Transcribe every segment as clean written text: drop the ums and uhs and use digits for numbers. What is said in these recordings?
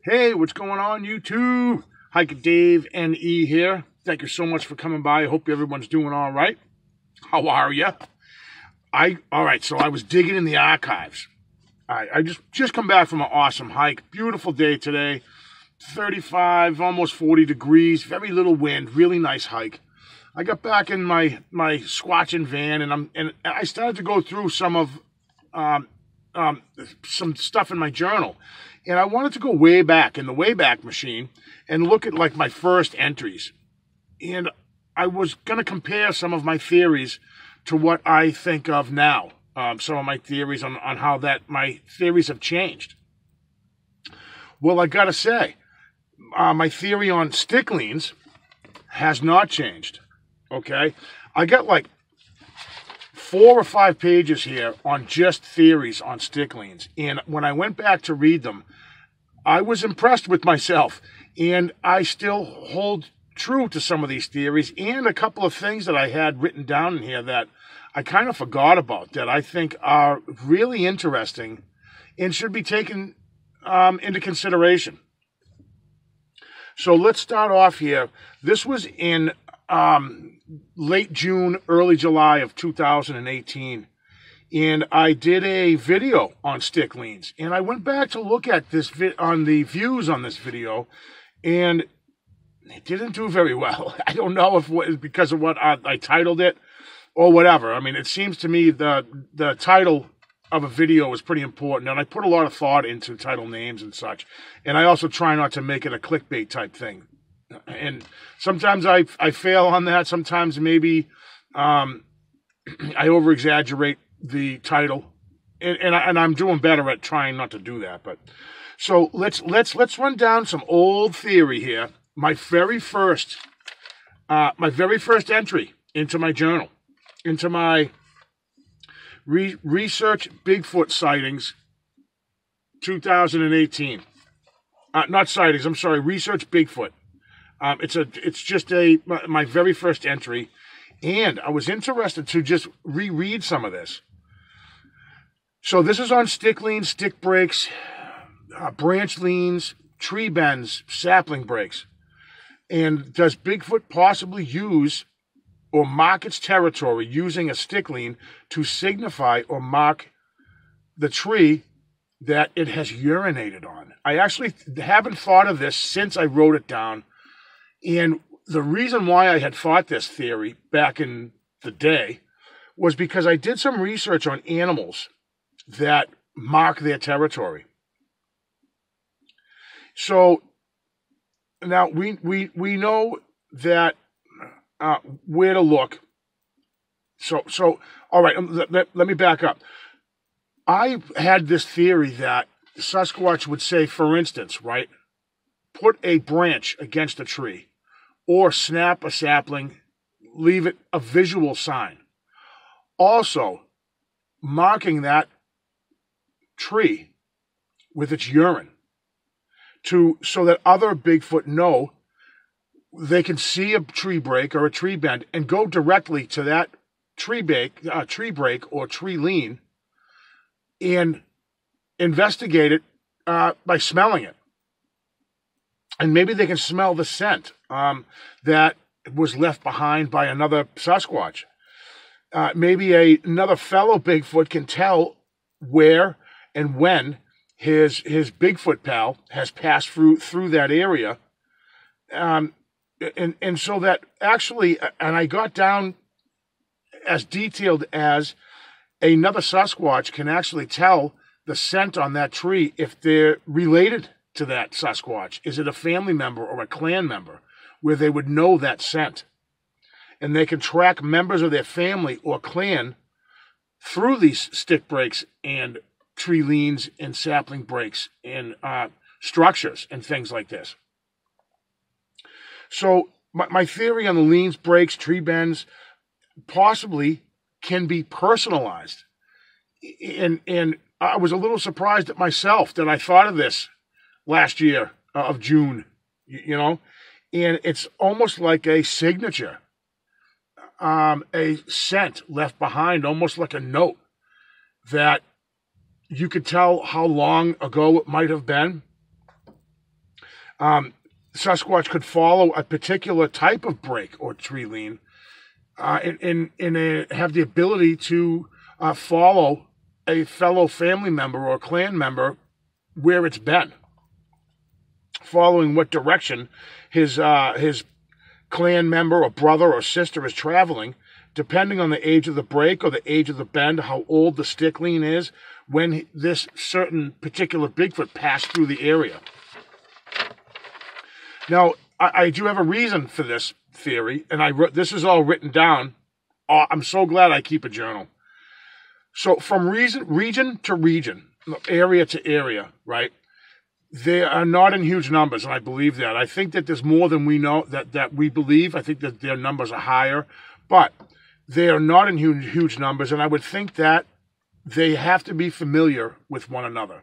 Hey, what's going on, YouTube? Hiker Dave NE here. Thank you so much for coming by. I hope everyone's doing all right. How are you? All right, so I was digging in the archives. I just come back from an awesome hike. Beautiful day today. 35, almost 40 degrees, very little wind, really nice hike. I got back in my squatching van and I started to go through some stuff in my journal. And I wanted to go way back in the Wayback Machine and look at like my first entries. And I was going to compare some of my theories to what I think of now. Some of my theories on how my theories have changed. Well, I got to say, my theory on sticklings has not changed. Okay? I got like 4 or 5 pages here on just theories on sticklings. And when I went back to read them, I was impressed with myself. And I still hold true to some of these theories and a couple of things that I had written down in here that I kind of forgot about that I think are really interesting and should be taken into consideration. So let's start off here. This was in late June, early July of 2018. And I did a video on sticklings. And I went back to look at this on the views on this video, and it didn't do very well. I don't know if it was because of what I titled it or whatever. I mean, it seems to me the title of a video is pretty important, and I put a lot of thought into title names and such. And I also try not to make it a clickbait type thing. And sometimes I fail on that. Sometimes maybe I over-exaggerate the title, and I'm doing better at trying not to do that. But so let's run down some old theory here. My very first entry into my journal, into my research Bigfoot sightings 2018. Not sightings, I'm sorry, research Bigfoot. It's just my very first entry, and I was interested to just reread some of this. So this is on sticklings, stick breaks, branch leans, tree bends, sapling breaks. And does Bigfoot possibly use or mark its territory using a stickling to signify or mark the tree that it has urinated on? I actually haven't thought of this since I wrote it down. And the reason why I had thought this theory back in the day was because I did some research on animals that mark their territory. So now we know that where to look. So all right, let me back up. I had this theory that Sasquatch would say, for instance, right, put a branch against a tree or snap a sapling, leave it a visual sign. Also, marking that tree with its urine so that other Bigfoot know they can see a tree break or a tree bend and go directly to that tree break or tree lean and investigate it by smelling it. And maybe they can smell the scent that was left behind by another Sasquatch. Maybe another fellow Bigfoot can tell where and when his Bigfoot pal has passed through that area. And so that actually, and I got down as detailed as another Sasquatch can actually tell the scent on that tree if they're related to that Sasquatch. Is it a family member or a clan member where they would know that scent? And they can track members of their family or clan through these stick breaks and tree leans and sapling breaks and structures and things like this. So my theory on the leans, breaks, tree bends possibly can be personalized. And I was a little surprised at myself that I thought of this last year of June, you know, and it's almost like a signature, a scent left behind, almost like a note that you could tell how long ago it might have been. Sasquatch could follow a particular type of break or tree lean, and have the ability to follow a fellow family member or clan member where it's been, following what direction his clan member or brother or sister is traveling, depending on the age of the break or the age of the bend, how old the stick lean is, when this certain particular Bigfoot passed through the area. Now, I do have a reason for this theory, and this is all written down. I'm so glad I keep a journal. So from region to region, area to area, right? They are not in huge numbers, and I believe that. I think that there's more than we know that we believe. I think that their numbers are higher, but they are not in huge numbers, and I would think that they have to be familiar with one another,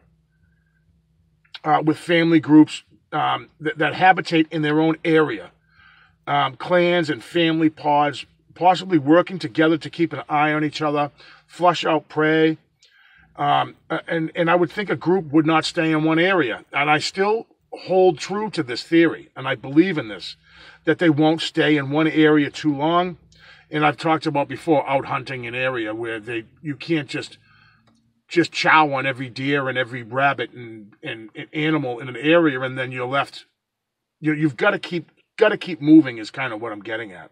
with family groups that habitate in their own area, clans and family pods, possibly working together to keep an eye on each other, flush out prey. And I would think a group would not stay in one area. And I still hold true to this theory, and I believe in this, that they won't stay in one area too long. And I've talked about before out hunting an area where you can't just chow on every deer and every rabbit and animal in an area, and then you're left. You've got to keep moving is kind of what I'm getting at.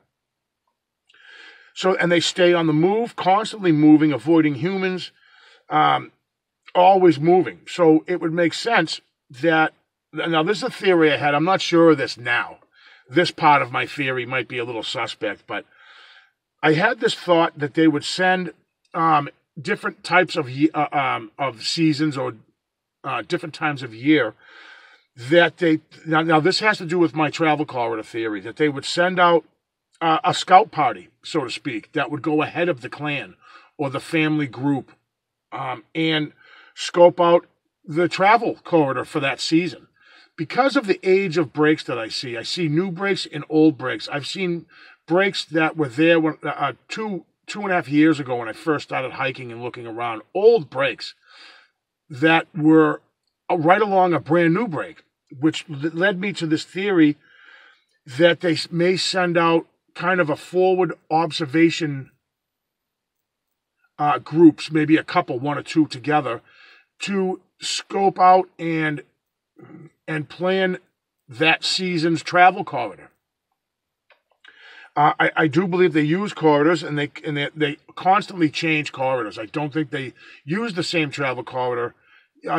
So, and they stay on the move, constantly moving, avoiding humans, always moving. So it would make sense that, now this is a theory I had. I'm not sure of this now. This part of my theory might be a little suspect, but I had this thought that they would send different types of seasons or different times of year. That now this has to do with my travel corridor theory, that they would send out a scout party, so to speak, that would go ahead of the clan or the family group and scope out the travel corridor for that season. Because of the age of breaks that I see new breaks and old breaks. I've seen breaks that were there when, 2.5 years ago when I first started hiking and looking around, old breaks that were right along a brand new break, which led me to this theory that they may send out kind of a forward observation groups, maybe a couple, one or two together, to scope out and plan that season's travel corridor. I do believe they use corridors, and they constantly change corridors. I don't think they use the same travel corridor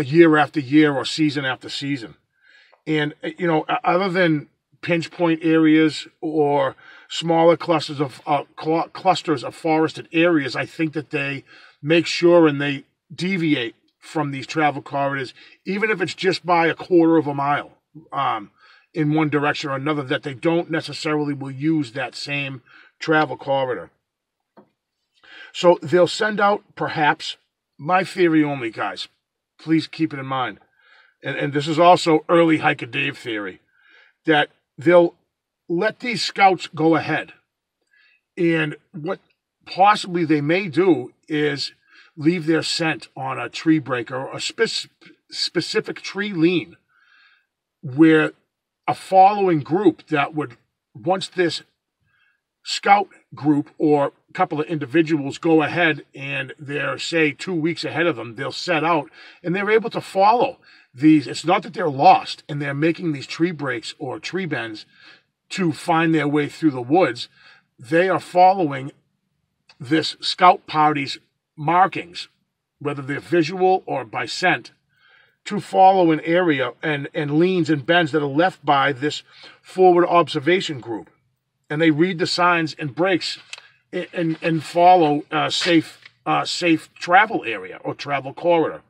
year after year or season after season. And other than pinch point areas or smaller clusters of forested areas, I think that they make sure and they deviate from these travel corridors, even if it's just by 1/4 of a mile. In one direction or another, that they don't necessarily will use that same travel corridor. So they'll send out, perhaps, my theory only, guys, please keep it in mind, and this is also early Hiker Dave theory, that they'll let these scouts go ahead, and what possibly they may do is leave their scent on a tree break or a specific tree lean, where a following group that would, once this scout group or a couple of individuals go ahead and they're, say, 2 weeks ahead of them, they'll set out and they're able to follow these. It's not that they're lost and they're making these tree breaks or tree bends to find their way through the woods. They are following this scout party's markings, whether they're visual or by scent, to follow an area and leans and bends that are left by this forward observation group. And they read the signs and breaks and follow a safe travel area or travel corridor.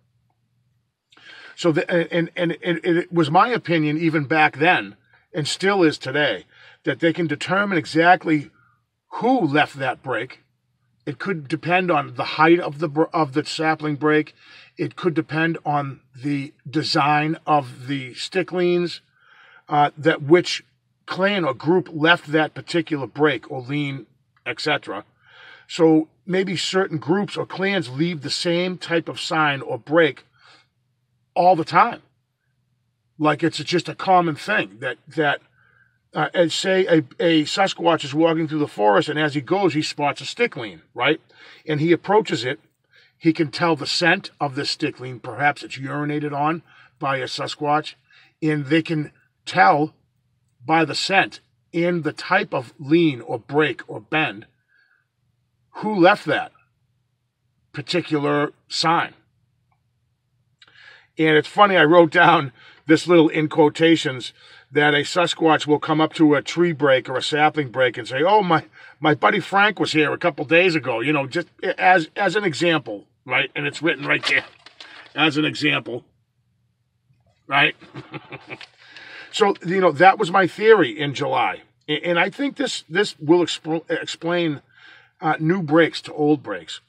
So it was my opinion even back then, and still is today, that they can determine exactly who left that break. It could depend on the height of the sapling break. It could depend on the design of the stick leans, that which clan or group left that particular break or lean, etc. So maybe certain groups or clans leave the same type of sign or break all the time. like it's just a common thing that and say a Sasquatch is walking through the forest, and as he goes, he spots a stickling, right? And he approaches it. He can tell the scent of the stickling. Perhaps it's urinated on by a Sasquatch, and they can tell by the scent and the type of lean or break or bend who left that particular sign. And it's funny, I wrote down this little in quotations that a Sasquatch will come up to a tree break or a sapling break and say, oh, my buddy Frank was here a couple days ago, you know, just as an example, right? And it's written right there as an example, right? So, you know, that was my theory in July. And I think this will explain new breaks to old breaks.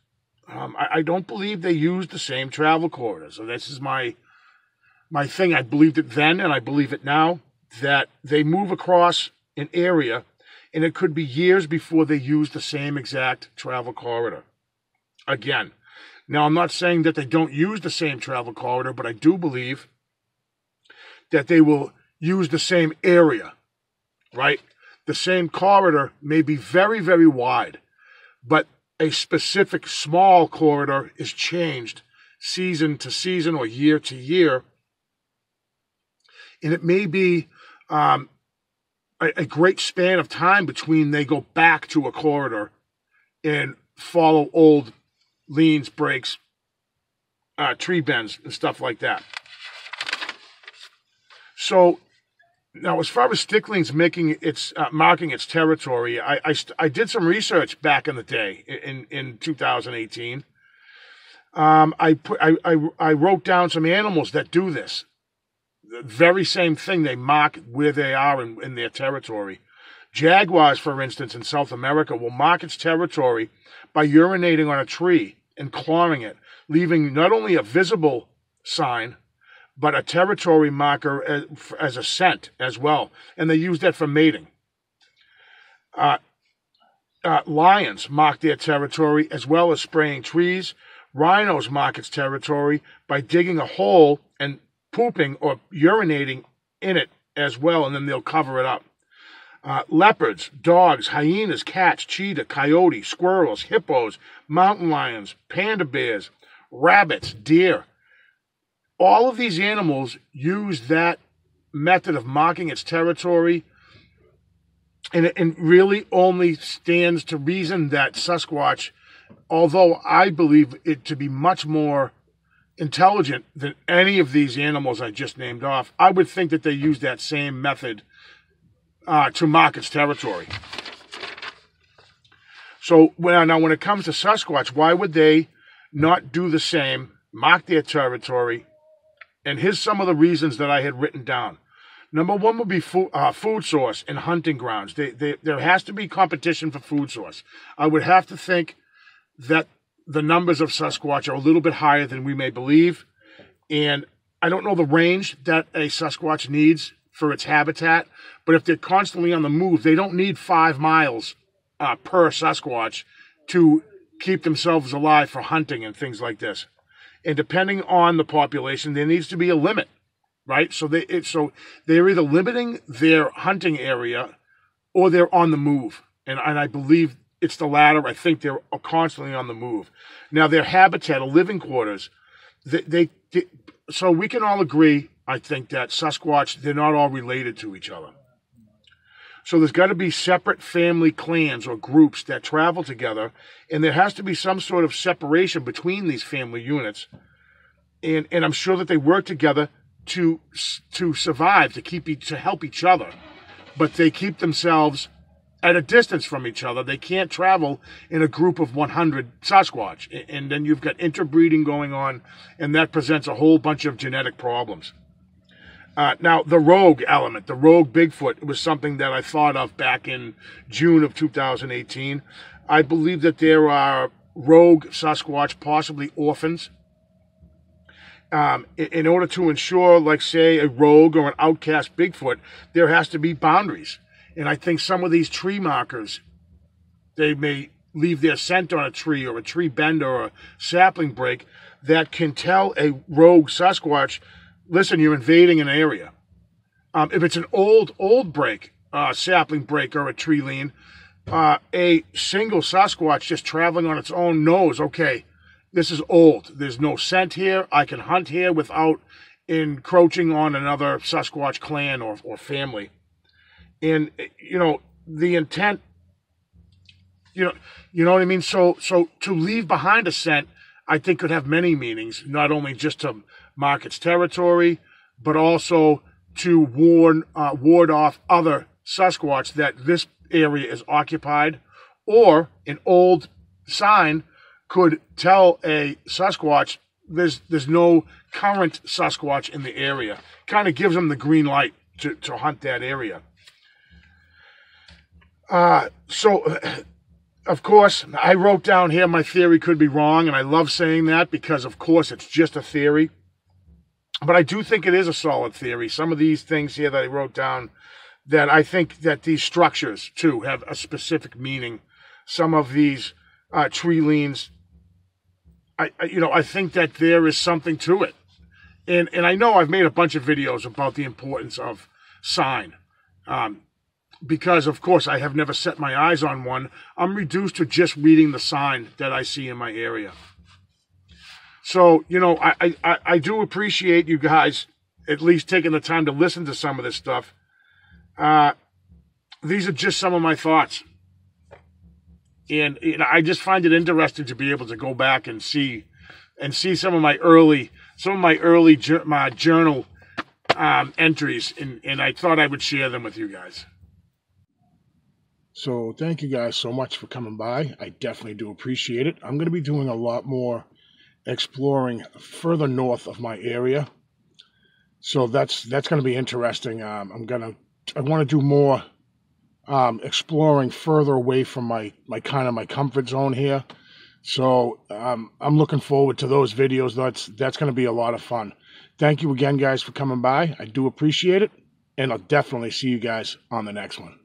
I don't believe they use the same travel corridors. So this is my thing. I believed it then, and I believe it now, that they move across an area, and it could be years before they use the same exact travel corridor again. Now, I'm not saying that they don't use the same travel corridor, but I do believe that they will use the same area, right? The same corridor may be very, very wide, but a specific small corridor is changed season to season or year to year. And it may be a great span of time between they go back to a corridor and follow old leans, breaks, tree bends, and stuff like that. So now, as far as sticklings marking its territory, I did some research back in the day in 2018. I wrote down some animals that do this. The very same thing. They mark where they are in their territory. Jaguars, for instance, in South America, will mark its territory by urinating on a tree and clawing it, leaving not only a visible sign, but a territory marker as a scent as well. And they use that for mating. Lions mark their territory as well as spraying trees. Rhinos mark its territory by digging a hole and pooping or urinating in it as well, and then they'll cover it up. Leopards, dogs, hyenas, cats, cheetah, coyote, squirrels, hippos, mountain lions, panda bears, rabbits, deer. All of these animals use that method of marking its territory, and it really only stands to reason that Sasquatch, although I believe it to be much more intelligent than any of these animals I just named off, I would think that they use that same method to mark its territory. So now when it comes to Sasquatch, why would they not do the same, mark their territory? And here's some of the reasons that I had written down. Number one would be food source and hunting grounds. There has to be competition for food source. I would have to think that the numbers of Sasquatch are a little bit higher than we may believe. And I don't know the range that a Sasquatch needs for its habitat, but if they're constantly on the move, they don't need 5 miles per Sasquatch to keep themselves alive for hunting and things like this. And depending on the population, there needs to be a limit, right? So they're either limiting their hunting area or they're on the move. And I believe it's the latter. I think they're constantly on the move. Now, their habitat, or living quarters, so we can all agree, I think, that Sasquatch, they're not all related to each other. So there's got to be separate family clans or groups that travel together, and there has to be some sort of separation between these family units. And I'm sure that they work together to survive, to help each other, but they keep themselves at a distance from each other. They can't travel in a group of 100 Sasquatch, and then you've got interbreeding going on, and that presents a whole bunch of genetic problems. Now, the rogue element, the rogue Bigfoot, was something that I thought of back in June of 2018. I believe that there are rogue Sasquatch, possibly orphans. In order to ensure, like, say, a rogue or an outcast Bigfoot, there has to be boundaries. And I think some of these tree markers, they may leave their scent on a tree or a tree bend or a sapling break that can tell a rogue Sasquatch, listen, you're invading an area. If it's an old break, sapling break or a tree lean, a single Sasquatch just traveling on its own knows, okay, this is old. There's no scent here. I can hunt here without encroaching on another Sasquatch clan or family. And, the intent, you know what I mean? So to leave behind a scent, I think could have many meanings, not only just to mark its territory, but also to ward off other Sasquatch that this area is occupied, or an old sign could tell a Sasquatch there's no current Sasquatch in the area. Kind of gives them the green light to hunt that area. So, of course, I wrote down here my theory could be wrong, and I love saying that because, of course, it's just a theory. But I do think it is a solid theory. Some of these things here that I wrote down, that I think that these structures, too, have a specific meaning. Some of these tree leans, I think that there is something to it. And I know I've made a bunch of videos about the importance of sign. Because, of course, I have never set my eyes on one. I'm reduced to just reading the sign that I see in my area. So, I do appreciate you guys at least taking the time to listen to some of this stuff. These are just some of my thoughts. And I just find it interesting to be able to go back and see some of my early journal entries, and I thought I would share them with you guys. So thank you guys so much for coming by. I definitely do appreciate it. I'm going to be doing a lot more exploring further north of my area. So that's going to be interesting. I want to do more exploring further away from my comfort zone here. So I'm looking forward to those videos. That's going to be a lot of fun. Thank you again, guys, for coming by. I do appreciate it, and I'll definitely see you guys on the next one.